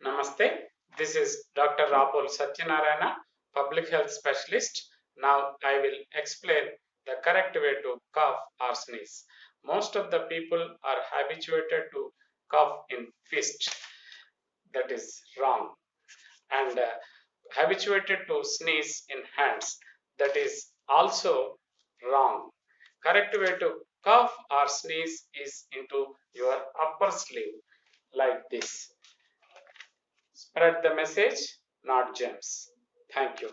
Namaste. This is Dr. Rapol Satyanarayana, Public Health Specialist. Now I will explain the correct way to cough or sneeze. Most of the people are habituated to cough in fist. That is wrong. And habituated to sneeze in hands. That is also wrong. Correct way to cough or sneeze is into your upper sleeve like this. Spread the message, not gems. Thank you.